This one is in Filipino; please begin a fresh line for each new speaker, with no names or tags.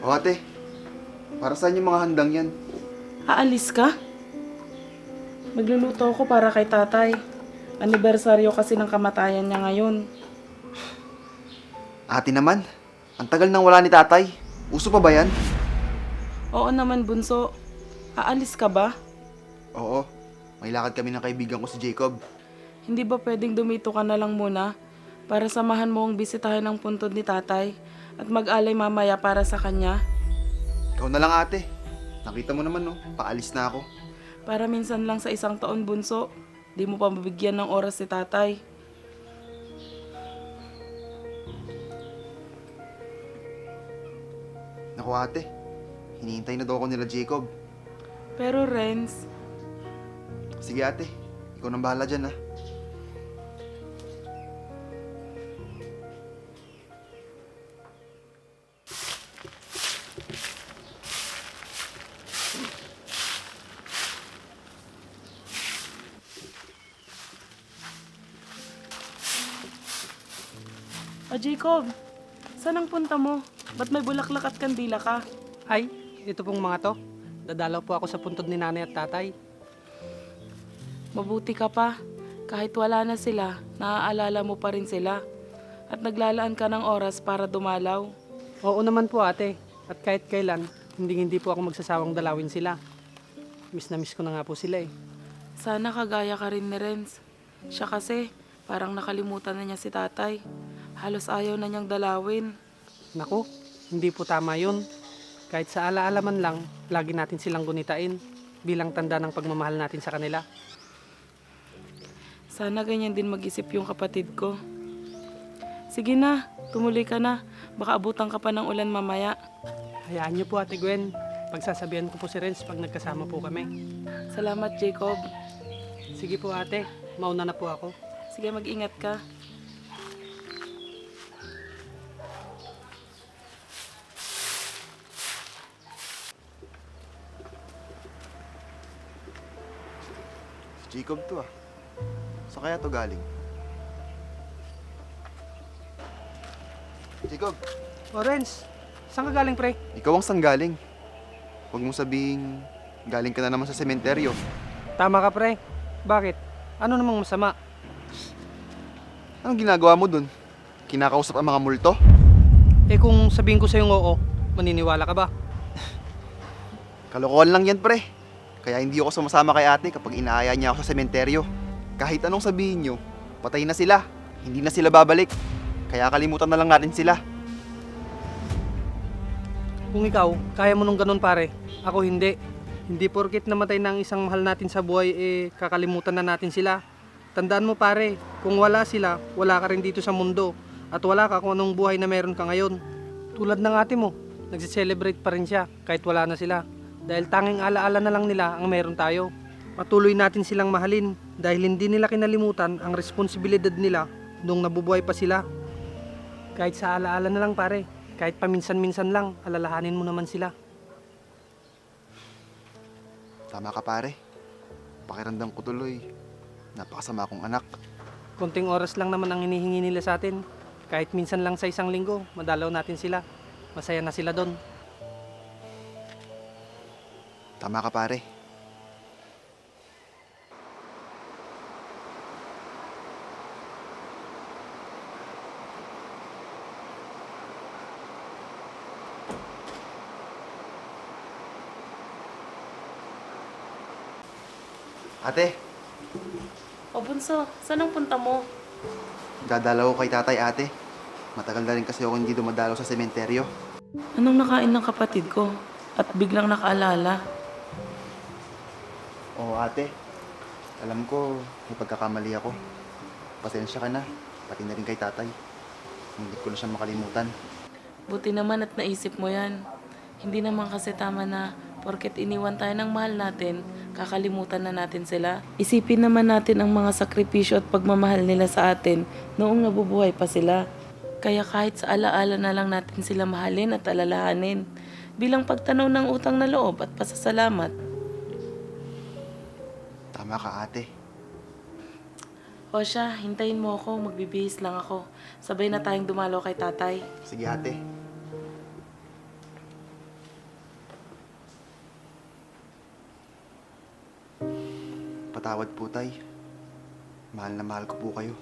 O ate, para saan yung mga handang yan?
Aalis ka? Magluluto ako para kay tatay. Anibersaryo kasi ng kamatayan niya ngayon.
Ate naman, ang tagal nang wala ni tatay. Uso pa ba yan?
Oo naman, bunso. Aalis ka ba?
Oo, may lakad kami ng kaibigan ko si Jacob.
Hindi ba pwedeng dumito ka na lang muna para samahan mo ang bisitahin ng puntod ni tatay at mag-alay mamaya para sa kanya?
Ikaw na lang ate. Nakita mo naman no, paalis na ako.
Para minsan lang sa isang taon, bunso. Di mo pa mabigyan ng oras si tatay.
Naku ate, hinihintay na daw ako nila Jacob.
Pero Renz,
Sige ate, ikaw nang bahala dyan ha.
Jacob, saan ang punta mo? Ba't may bulaklak at kandila ka?
Ay, ito pong mga to. Dadalaw po ako sa puntod ni nanay at tatay.
Mabuti ka pa. Kahit wala na sila, naaalala mo pa rin sila. At naglalaan ka ng oras para dumalaw.
Oo naman po ate. At kahit kailan, hindi po ako magsasawang dalawin sila. Miss na miss ko na nga po sila eh.
Sana kagaya ka rin ni Renz. Siya kasi, parang nakalimutan na niya si tatay. Halos ayaw na niyang dalawin.
Naku, hindi po tama yun. Kahit sa alaala man lang, lagi natin silang gunitain bilang tanda ng pagmamahal natin sa kanila.
Sana ganyan din mag-isip yung kapatid ko. Sige na, tumuloy ka na. Baka abutan ka pa ng ulan mamaya.
Hayaan niyo po ate Gwen. Pagsasabihan ko po si Renz pag nagkasama po kami.
Salamat, Jacob.
Sige po ate, mauna na po ako.
Sige, mag-ingat ka.
Si Jacob to ah. Saan kaya to galing? Jacob,
O Renz, saan ka galing pre?
ikaw ang sanggaling. Huwag mong sabihing galing ka na naman sa sementeryo.
Tama ka pre. Bakit? Ano namang masama?
Anong ginagawa mo dun? Kinakausap ang mga multo?
Eh kung sabihin ko sa'yo oo, maniniwala ka ba?
Kalokohan lang yan pre. Kaya hindi ako sumasama kay ate kapag inaaya niya ako sa sementeryo. Kahit anong sabihin niyo, patay na sila. Hindi na sila babalik. Kaya kalimutan na lang natin sila.
Kung ikaw, kaya mo nung ganun pare, ako hindi. Hindi porkit namatay na ang isang mahal natin sa buhay, kakalimutan na natin sila. Tandaan mo pare, kung wala sila, wala ka rin dito sa mundo. At wala ka kung anong buhay na meron ka ngayon. Tulad ng ate mo, nagsiselebrate pa rin siya kahit wala na sila. Dahil tanging alaala na lang nila ang meron tayo. Patuloy natin silang mahalin dahil hindi nila kinalimutan ang responsibilidad nila nung nabubuhay pa sila. Kahit sa alaala na lang pare, kahit paminsan-minsan lang, alalahanin mo naman sila.
Tama ka pare. Pakiramdam ko tuloy. Napakasama akong anak.
Konting oras lang naman ang hinihingi nila sa atin. Kahit minsan lang sa isang linggo, madalaw natin sila. Masaya na sila doon.
Tama ka pare. Ate,
O bunso, saan ang punta mo?
dadalaw ko kay tatay ate. Matagal na rin kasi ako hindi dumadalaw sa sementeryo.
Anong nakain ng kapatid ko? At biglang nakaalala.
Oo ate, alam ko may pagkakamali ako. Pasensya ka na, pati na rin kay tatay. Hindi ko na siya makalimutan.
Buti naman at naisip mo yan. Hindi naman kasi tama na porket iniwan tayo ng mahal natin, kakalimutan na natin sila. Isipin naman natin ang mga sakripisyo at pagmamahal nila sa atin noong nabubuhay pa sila. Kaya kahit sa alaala na lang natin sila mahalin at alalahanin. bilang pagtanaw ng utang na loob at pasasalamat.
Tama ka, ate.
O siya, hintayin mo ako, magbibihis lang ako. Sabay na tayong dumalo kay tatay.
Sige, ate. Patawad po, tay. Mahal na mahal ko po kayo.